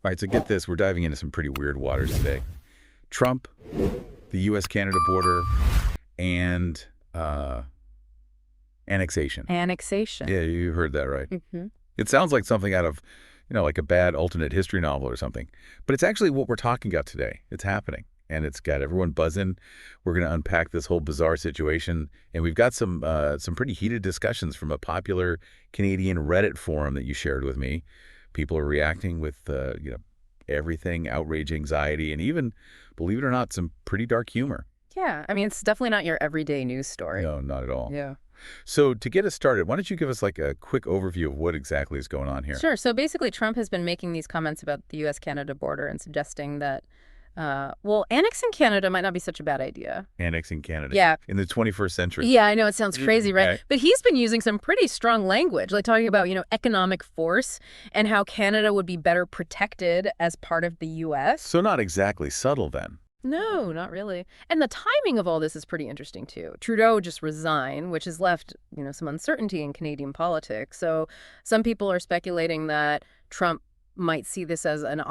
All right, so get this. We're diving into some pretty weird waters today. Trump, the U.S.-Canada border, and annexation. Annexation. Yeah, you heard that right. Mm-hmm. It sounds like something out of, like a bad alternate history novel or something. But it's actually what we're talking about today. It's happening, and it's got everyone buzzing. We're going to unpack this whole bizarre situation, and we've got some pretty heated discussions from a popular Canadian Reddit forum that you shared with me. People are reacting with, everything, outrage, anxiety, and even, believe it or not, some pretty dark humor. Yeah, I mean, it's definitely not your everyday news story. No, not at all. Yeah. So to get us started, why don't you give us like a quick overview of what exactly is going on here? Sure. So basically, Trump has been making these comments about the U.S.-Canada border and suggesting that, annexing Canada might not be such a bad idea. Annexing Canada. Yeah. In the 21st century. Yeah, I know it sounds crazy, right? Okay. But he's been using some pretty strong language, like talking about, economic force and how Canada would be better protected as part of the U.S. So not exactly subtle then. No, not really. And the timing of all this is pretty interesting, too. Trudeau just resigned, which has left, some uncertainty in Canadian politics. So some people are speculating that Trump might see this as an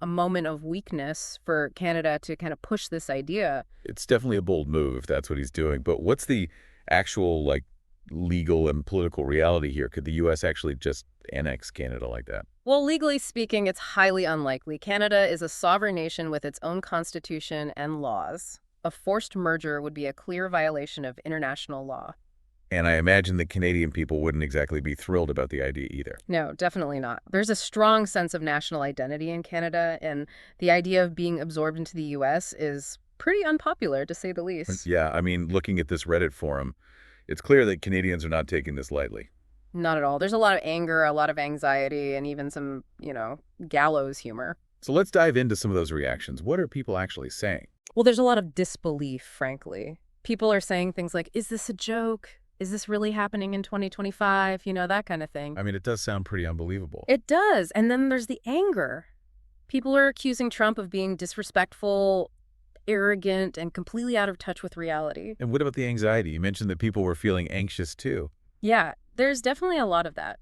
a moment of weakness for Canada to kind of push this idea. It's definitely a bold move if that's what he's doing. But what's the actual, legal and political reality here? Could the U.S. actually just annex Canada like that? Well, legally speaking, it's highly unlikely. Canada is a sovereign nation with its own constitution and laws. A forced merger would be a clear violation of international law. And I imagine the Canadian people wouldn't exactly be thrilled about the idea either. No, definitely not. There's a strong sense of national identity in Canada, and the idea of being absorbed into the U.S. is pretty unpopular, to say the least. Yeah, I mean, looking at this Reddit forum, it's clear that Canadians are not taking this lightly. Not at all. There's a lot of anger, a lot of anxiety, and even some, gallows humor. So let's dive into some of those reactions. What are people actually saying? Well, there's a lot of disbelief, frankly. People are saying things like, is this a joke? Is this really happening in 2025? That kind of thing. I mean, it does sound pretty unbelievable. It does. And then there's the anger. People are accusing Trump of being disrespectful, arrogant, and completely out of touch with reality. And what about the anxiety? You mentioned that people were feeling anxious too. Yeah, there's definitely a lot of that.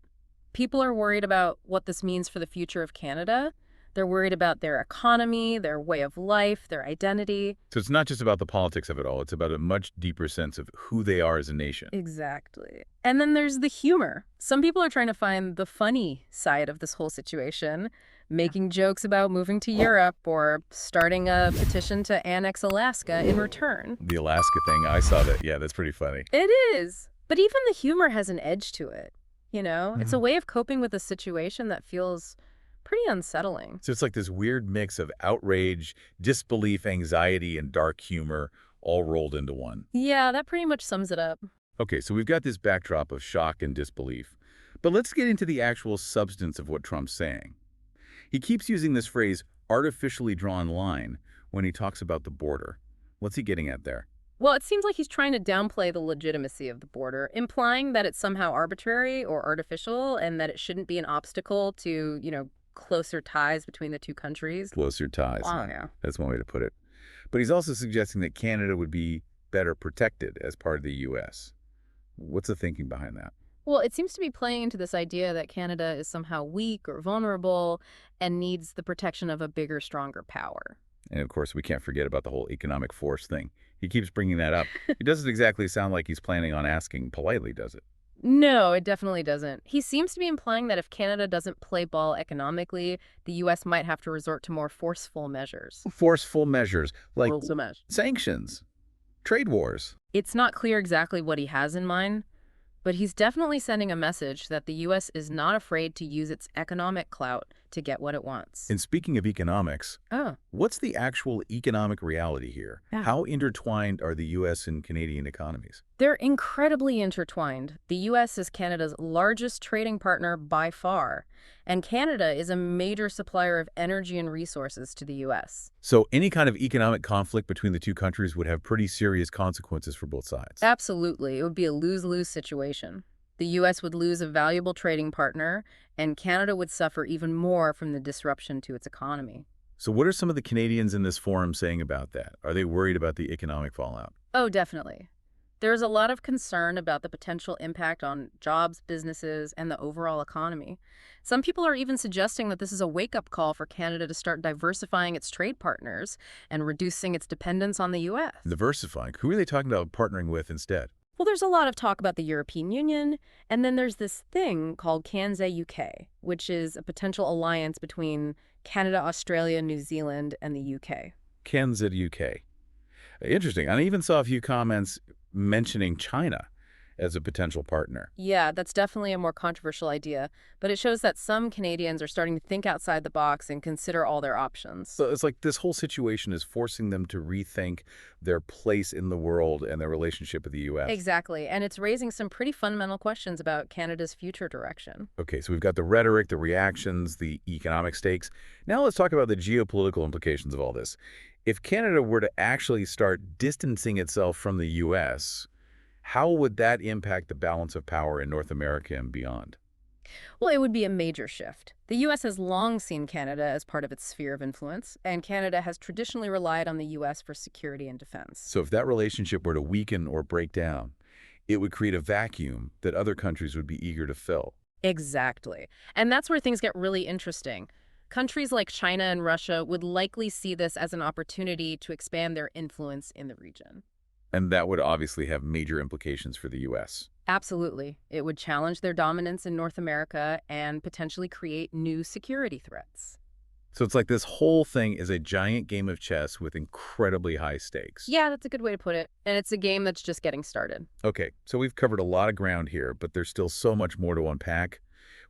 People are worried about what this means for the future of Canada. They're worried about their economy, their way of life, their identity. So it's not just about the politics of it all. It's about a much deeper sense of who they are as a nation. Exactly. And then there's the humor. Some people are trying to find the funny side of this whole situation, making jokes about moving to Europe or starting a petition to annex Alaska in return. The Alaska thing, I saw that. Yeah, that's pretty funny. It is. But even the humor has an edge to it, It's a way of coping with a situation that feels pretty unsettling. So it's like this weird mix of outrage, disbelief, anxiety, and dark humor all rolled into one. Yeah, that pretty much sums it up. Okay, so we've got this backdrop of shock and disbelief. But let's get into the actual substance of what Trump's saying. He keeps using this phrase, artificially drawn line, when he talks about the border. What's he getting at there? Well, it seems like he's trying to downplay the legitimacy of the border, implying that it's somehow arbitrary or artificial and that it shouldn't be an obstacle to, closer ties between the two countries. Closer ties. Oh, yeah. That's one way to put it. But he's also suggesting that Canada would be better protected as part of the U.S. What's the thinking behind that? Well, it seems to be playing into this idea that Canada is somehow weak or vulnerable and needs the protection of a bigger, stronger power. And of course, we can't forget about the whole economic force thing. He keeps bringing that up. It doesn't exactly sound like he's planning on asking politely, does it? No, it definitely doesn't. He seems to be implying that if Canada doesn't play ball economically, the U.S. might have to resort to more forceful measures. Forceful measures, like Rules of measure. sanctions, trade wars. It's not clear exactly what he has in mind, but he's definitely sending a message that the U.S. is not afraid to use its economic clout to get what it wants. And speaking of economics, Oh, what's the actual economic reality here? Yeah. How intertwined are the U.S. and Canadian economies? they're incredibly intertwined. The U.S. is Canada's largest trading partner by far, and Canada is a major supplier of energy and resources to the U.S. So any kind of economic conflict between the two countries would have pretty serious consequences for both sides. Absolutely. It would be a lose-lose situation. The U.S. would lose a valuable trading partner, and Canada would suffer even more from the disruption to its economy. So what are some of the Canadians in this forum saying about that? Are they worried about the economic fallout? Oh, definitely. There's a lot of concern about the potential impact on jobs, businesses, and the overall economy. Some people are even suggesting that this is a wake-up call for Canada to start diversifying its trade partners and reducing its dependence on the U.S. Diversifying. Who are they talking about partnering with instead? Well, there's a lot of talk about the European Union, and then there's this thing called CANZA UK, which is a potential alliance between Canada, Australia, New Zealand, and the UK. Kansas, UK. Interesting. I even saw a few comments mentioning China as a potential partner. Yeah, that's definitely a more controversial idea, but it shows that some Canadians are starting to think outside the box and consider all their options. So it's like this whole situation is forcing them to rethink their place in the world and their relationship with the U.S. Exactly, and it's raising some pretty fundamental questions about Canada's future direction. Okay, so we've got the rhetoric, the reactions, the economic stakes. Now let's talk about the geopolitical implications of all this. If Canada were to actually start distancing itself from the U.S., how would that impact the balance of power in North America and beyond? Well, it would be a major shift. The U.S. has long seen Canada as part of its sphere of influence, and Canada has traditionally relied on the U.S. for security and defense. So if that relationship were to weaken or break down, it would create a vacuum that other countries would be eager to fill. Exactly. And that's where things get really interesting. Countries like China and Russia would likely see this as an opportunity to expand their influence in the region. And that would obviously have major implications for the U.S. Absolutely. It would challenge their dominance in North America and potentially create new security threats. So it's like this whole thing is a giant game of chess with incredibly high stakes. Yeah, that's a good way to put it. And it's a game that's just getting started. Okay, so we've covered a lot of ground here, but there's still so much more to unpack.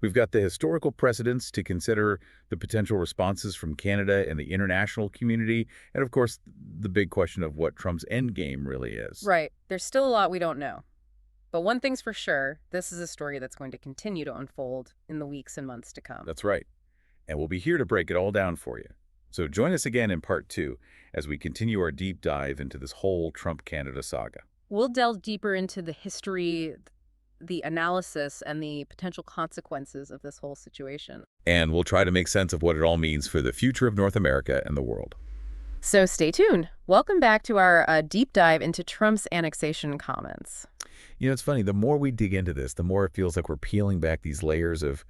We've got the historical precedents to consider, the potential responses from Canada and the international community, and of course, the big question of what Trump's endgame really is. Right. There's still a lot we don't know. But one thing's for sure, this is a story that's going to continue to unfold in the weeks and months to come. That's right. And we'll be here to break it all down for you. So join us again in part 2 as we continue our deep dive into this whole Trump-Canada saga. We'll delve deeper into the history, the analysis, and the potential consequences of this whole situation. And we'll try to make sense of what it all means for the future of North America and the world. So stay tuned. Welcome back to our deep dive into Trump's annexation comments. You know, it's funny, the more we dig into this, the more it feels like we're peeling back these layers of,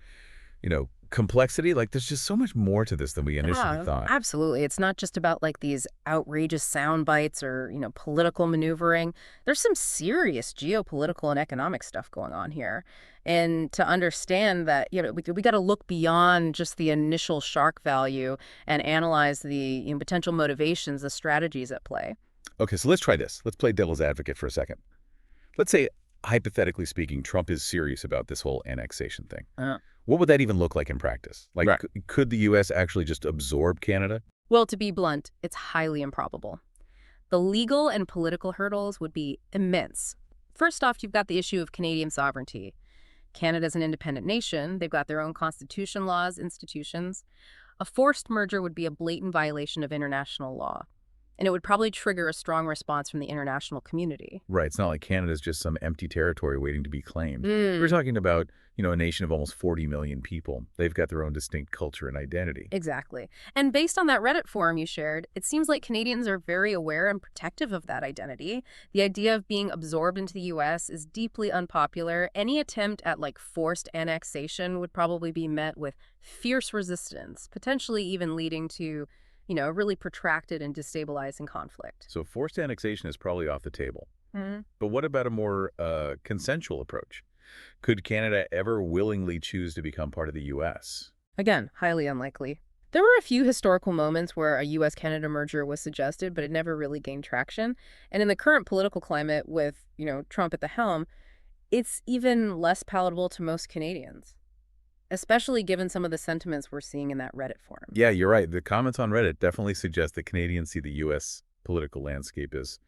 complexity. Like there's just so much more to this than we initially thought. Absolutely. It's not just about like these outrageous sound bites or, political maneuvering. There's some serious geopolitical and economic stuff going on here. And to understand that, we got to look beyond just the initial shock value and analyze the potential motivations, the strategies at play. Okay, so let's try this. Let's play devil's advocate for a second. Let's say, hypothetically speaking, Trump is serious about this whole annexation thing. What would that even look like in practice? Like, Right. Could the U.S. actually just absorb Canada? Well, to be blunt, it's highly improbable. The legal and political hurdles would be immense. First off, you've got the issue of Canadian sovereignty. Canada's an independent nation. They've got their own constitution, laws, institutions. A forced merger would be a blatant violation of international law, and it would probably trigger a strong response from the international community. Right, it's not like Canada's just some empty territory waiting to be claimed. We're talking about, a nation of almost 40 million people. They've got their own distinct culture and identity. Exactly. And based on that Reddit forum you shared, it seems like Canadians are very aware and protective of that identity. The idea of being absorbed into the U.S. is deeply unpopular. Any attempt at forced annexation would probably be met with fierce resistance, potentially even leading to a really protracted and destabilizing conflict. So forced annexation is probably off the table. Mhm. But what about a more consensual approach? Could Canada ever willingly choose to become part of the U.S.? Again, highly unlikely. There were a few historical moments where a U.S.-Canada merger was suggested, but it never really gained traction. And in the current political climate with, Trump at the helm, it's even less palatable to most Canadians, especially given some of the sentiments we're seeing in that Reddit forum. Yeah, you're right. The comments on Reddit definitely suggest that Canadians see the U.S. political landscape as,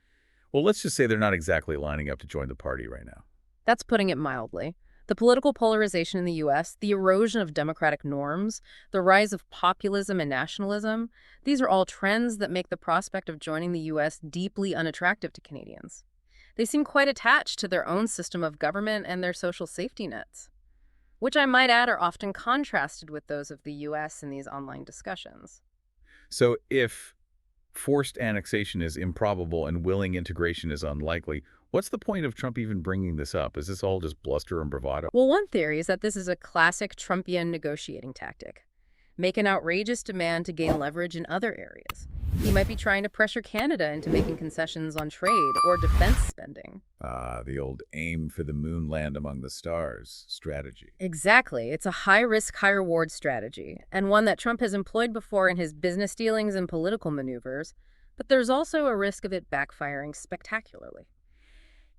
well, let's just say they're not exactly lining up to join the party right now. That's putting it mildly. The political polarization in the U.S., the erosion of democratic norms, the rise of populism and nationalism, these are all trends that make the prospect of joining the U.S. deeply unattractive to Canadians. They seem quite attached to their own system of government and their social safety nets, which I might add are often contrasted with those of the U.S. in these online discussions. So if Forced annexation is improbable and willing integration is unlikely. What's the point of Trump even bringing this up? Is this all just bluster and bravado? Well, one theory is that this is a classic Trumpian negotiating tactic. Make an outrageous demand to gain leverage in other areas. He might be trying to pressure Canada into making concessions on trade or defense spending. Ah, the old aim for the moon land among the stars strategy. Exactly. It's a high-risk, high-reward strategy, and one that Trump has employed before in his business dealings and political maneuvers, but there's also a risk of it backfiring spectacularly.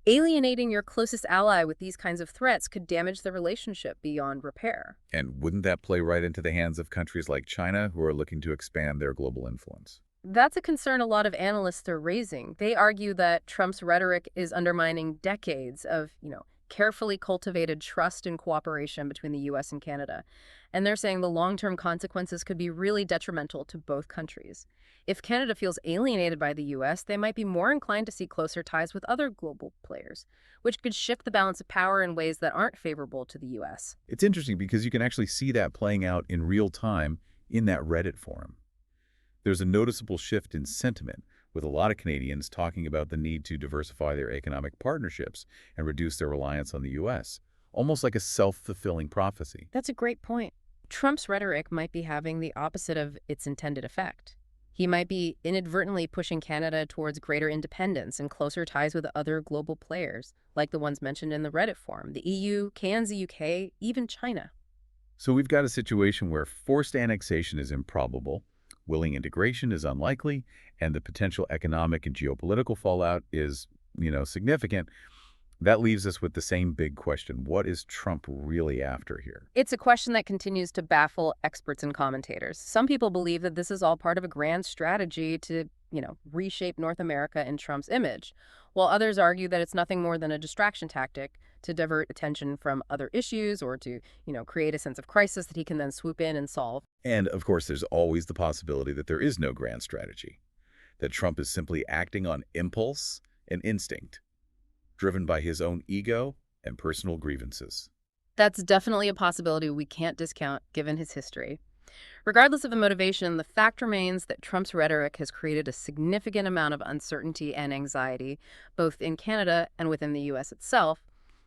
Alienating your closest ally with these kinds of threats could damage the relationship beyond repair. And wouldn't that play right into the hands of countries like China, who are looking to expand their global influence? That's a concern a lot of analysts are raising. They argue that Trump's rhetoric is undermining decades of, carefully cultivated trust and cooperation between the U.S. and Canada. And they're saying the long-term consequences could be really detrimental to both countries. If Canada feels alienated by the U.S., they might be more inclined to see closer ties with other global players, which could shift the balance of power in ways that aren't favorable to the U.S. It's interesting because you can actually see that playing out in real time in that Reddit forum. There's a noticeable shift in sentiment, with a lot of Canadians talking about the need to diversify their economic partnerships and reduce their reliance on the U.S., almost like a self-fulfilling prophecy. That's a great point. Trump's rhetoric might be having the opposite of its intended effect. He might be inadvertently pushing Canada towards greater independence and closer ties with other global players, like the ones mentioned in the Reddit forum, the EU, the UK, even China. So we've got a situation where forced annexation is improbable, willing integration is unlikely, and the potential economic and geopolitical fallout is, significant. That leaves us with the same big question. What is Trump really after here? It's a question that continues to baffle experts and commentators. Some people believe that this is all part of a grand strategy to, reshape North America in Trump's image, while others argue that it's nothing more than a distraction tactic to divert attention from other issues or to, create a sense of crisis that he can then swoop in and solve. And, of course, there's always the possibility that there is no grand strategy, that Trump is simply acting on impulse and instinct, driven by his own ego and personal grievances. That's definitely a possibility we can't discount given his history. Regardless of the motivation, the fact remains that Trump's rhetoric has created a significant amount of uncertainty and anxiety, both in Canada and within the U.S. itself,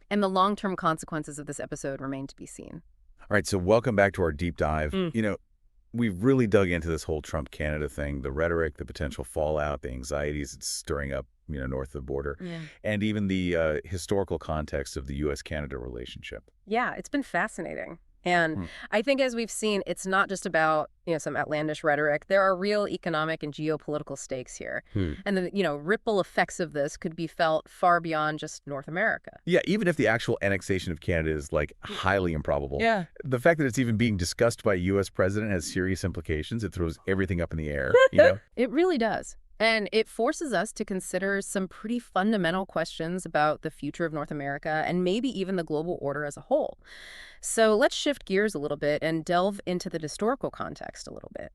and the long-term consequences of this episode remain to be seen. All right, so welcome back to our deep dive. We've really dug into this whole Trump-Canada thing, the rhetoric, the potential fallout, the anxieties it's stirring up, north of the border, and even the historical context of the U.S.-Canada relationship. Yeah, it's been fascinating. And I think as we've seen, it's not just about, some outlandish rhetoric. There are real economic and geopolitical stakes here. And the, ripple effects of this could be felt far beyond just North America. Yeah, even if the actual annexation of Canada is, highly improbable. Yeah. The fact that it's even being discussed by a U.S. president has serious implications. It throws everything up in the air, It really does. And it forces us to consider some pretty fundamental questions about the future of North America and maybe even the global order as a whole. So let's shift gears a little bit and delve into the historical context a little bit.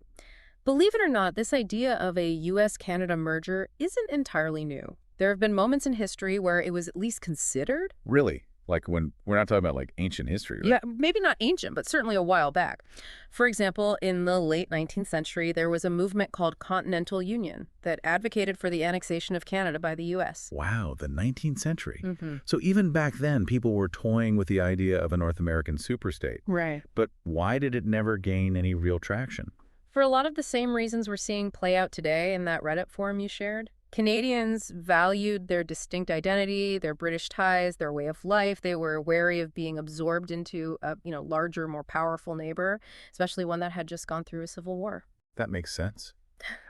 Believe it or not, this idea of a U.S.-Canada merger isn't entirely new. There have been moments in history where it was at least considered. Really? Like when we're not talking about ancient history, right? Yeah, maybe not ancient, but certainly a while back. For example, in the late 19th century, there was a movement called Continental Union that advocated for the annexation of Canada by the U.S. Wow, the 19th century. So even back then, people were toying with the idea of a North American superstate. Right. But why did it never gain any real traction? For a lot of the same reasons we're seeing play out today in that Reddit forum you shared. Canadians valued their distinct identity, their British ties, their way of life. They were wary of being absorbed into a, larger, more powerful neighbor, especially one that had just gone through a civil war. That makes sense.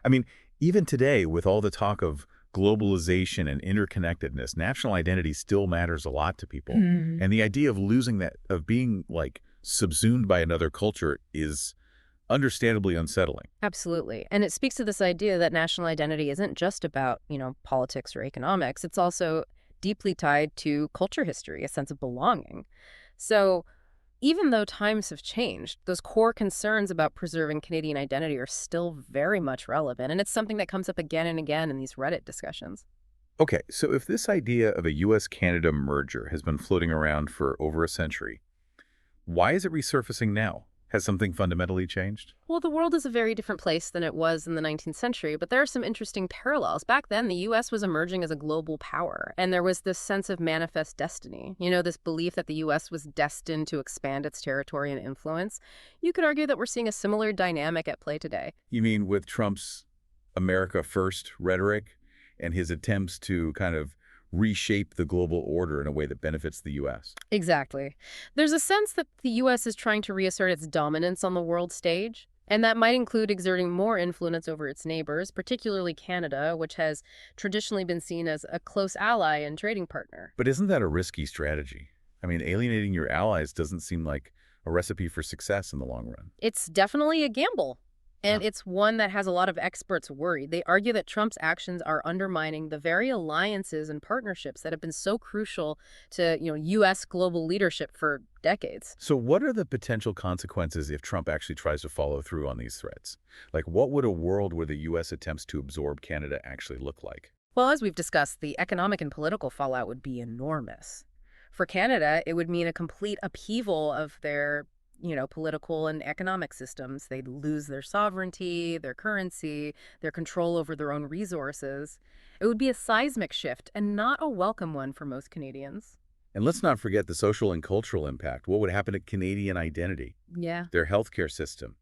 I mean, even today, with all the talk of globalization and interconnectedness, national identity still matters a lot to people. And the idea of losing that, of being subsumed by another culture is understandably unsettling. Absolutely. And it speaks to this idea that national identity isn't just about, politics or economics. It's also deeply tied to culture history, a sense of belonging. So even though times have changed, those core concerns about preserving Canadian identity are still very much relevant. And it's something that comes up again and again in these Reddit discussions. Okay, so if this idea of a U.S.-Canada merger has been floating around for over a century, why is it resurfacing now? Has something fundamentally changed? Well, the world is a very different place than it was in the 19th century, but there are some interesting parallels. Back then, the U.S. was emerging as a global power, and there was this sense of manifest destiny. This belief that the U.S. was destined to expand its territory and influence. You could argue that we're seeing a similar dynamic at play today. You mean with Trump's America First rhetoric and his attempts to kind of reshape the global order in a way that benefits the U.S.? Exactly. There's a sense that the U.S. is trying to reassert its dominance on the world stage, and that might include exerting more influence over its neighbors, particularly Canada, which has traditionally been seen as a close ally and trading partner. But isn't that a risky strategy? I mean, alienating your allies doesn't seem like a recipe for success in the long run. It's definitely a gamble. Yeah. And it's one that has a lot of experts worried. They argue that Trump's actions are undermining the very alliances and partnerships that have been so crucial to, U.S. global leadership for decades. So what are the potential consequences if Trump actually tries to follow through on these threats? Like, what would a world where the U.S. attempts to absorb Canada actually look like? Well, as we've discussed, the economic and political fallout would be enormous. For Canada, it would mean a complete upheaval of their political and economic systems. They'd lose their sovereignty, their currency, their control over their own resources. It would be a seismic shift and not a welcome one for most Canadians. And let's not forget the social and cultural impact. What would happen to Canadian identity, Yeah. their healthcare system,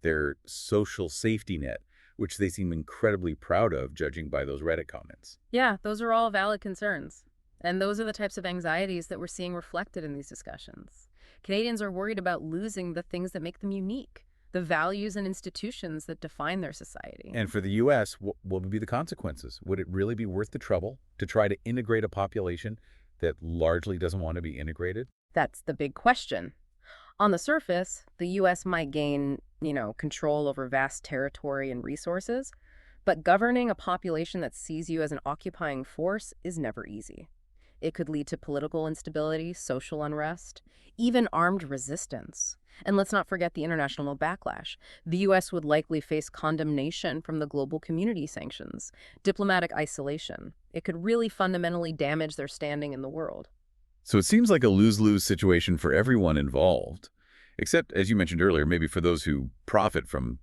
their social safety net, which they seem incredibly proud of, judging by those Reddit comments? Yeah, those are all valid concerns. And those are the types of anxieties that we're seeing reflected in these discussions. Canadians are worried about losing the things that make them unique, the values and institutions that define their society. And for the U.S., what would be the consequences? Would it really be worth the trouble to try to integrate a population that largely doesn't want to be integrated? That's the big question. On the surface, the U.S. might gain, control over vast territory and resources, but governing a population that sees you as an occupying force is never easy. It could lead to political instability, social unrest, even armed resistance. And let's not forget the international backlash. The U.S. would likely face condemnation from the global community sanctions, diplomatic isolation. It could really fundamentally damage their standing in the world. So it seems like a lose-lose situation for everyone involved, except, as you mentioned earlier, maybe for those who profit from,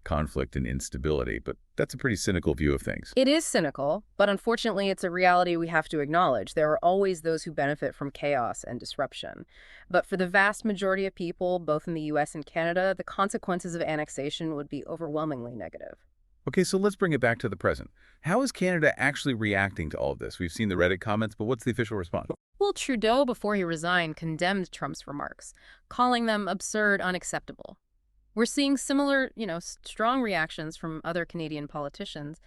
conflict and instability. But that's a pretty cynical view of things. It is cynical, but unfortunately it's a reality we have to acknowledge. There are always those who benefit from chaos and disruption. But for the vast majority of people, both in the U.S. and Canada, the consequences of annexation would be overwhelmingly negative. Okay, so let's bring it back to the present. How is Canada actually reacting to all of this? We've seen the Reddit comments, but what's the official response? Well, Trudeau, before he resigned, condemned Trump's remarks, calling them absurd, unacceptable. We're seeing similar, strong reactions from other Canadian politicians,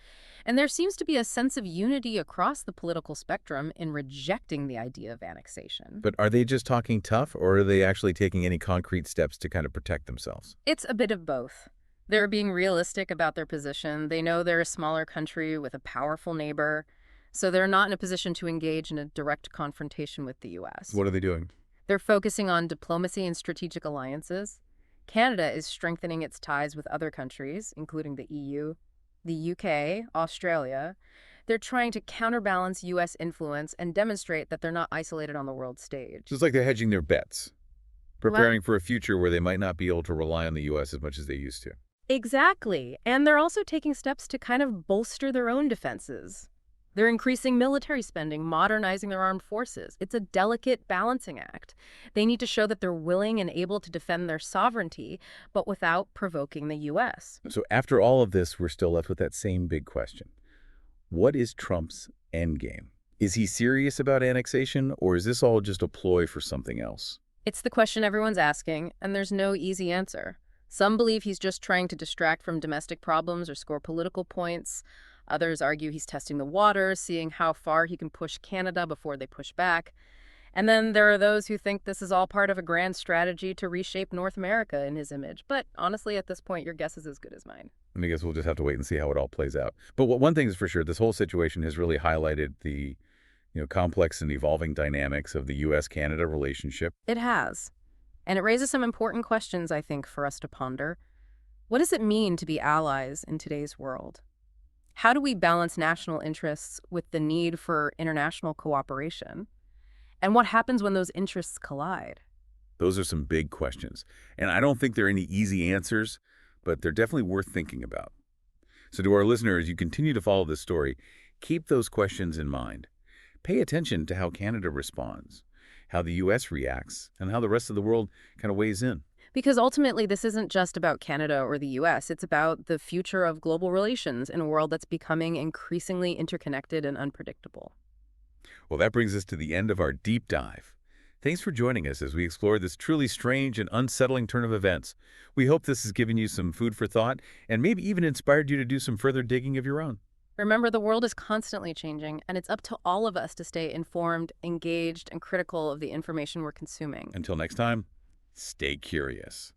and there seems to be a sense of unity across the political spectrum in rejecting the idea of annexation. But are they just talking tough, or are they actually taking any concrete steps to kind of protect themselves? It's a bit of both. They're being realistic about their position. They know they're a smaller country with a powerful neighbor, so they're not in a position to engage in a direct confrontation with the U.S. What are they doing? They're focusing on diplomacy and strategic alliances. Canada is strengthening its ties with other countries, including the EU, the UK, Australia. They're trying to counterbalance U.S. influence and demonstrate that they're not isolated on the world stage. So it's like they're hedging their bets, preparing for a future where they might not be able to rely on the U.S. as much as they used to. Exactly. And they're also taking steps to kind of bolster their own defenses. They're increasing military spending, modernizing their armed forces. It's a delicate balancing act. They need to show that they're willing and able to defend their sovereignty, but without provoking the U.S. So after all of this, we're still left with that same big question. What is Trump's endgame? Is he serious about annexation, or is this all just a ploy for something else? It's the question everyone's asking, and there's no easy answer. Some believe he's just trying to distract from domestic problems or score political points. Others argue he's testing the waters, seeing how far he can push Canada before they push back. And then there are those who think this is all part of a grand strategy to reshape North America in his image. But honestly, at this point, your guess is as good as mine. I guess we'll just have to wait and see how it all plays out. But one thing is for sure, this whole situation has really highlighted the complex and evolving dynamics of the U.S.-Canada relationship. It has. And it raises some important questions, I think, for us to ponder. What does it mean to be allies in today's world? How do we balance national interests with the need for international cooperation? And what happens when those interests collide? Those are some big questions. And I don't think there are any easy answers, but they're definitely worth thinking about. So to our listeners, you continue to follow this story, keep those questions in mind. Pay attention to how Canada responds, how the U.S. reacts, and how the rest of the world kind of weighs in. Because ultimately, this isn't just about Canada or the US. It's about the future of global relations in a world that's becoming increasingly interconnected and unpredictable. Well, that brings us to the end of our deep dive. Thanks for joining us as we explore this truly strange and unsettling turn of events. We hope this has given you some food for thought and maybe even inspired you to do some further digging of your own. Remember, the world is constantly changing, and it's up to all of us to stay informed, engaged, and critical of the information we're consuming. Until next time, stay curious.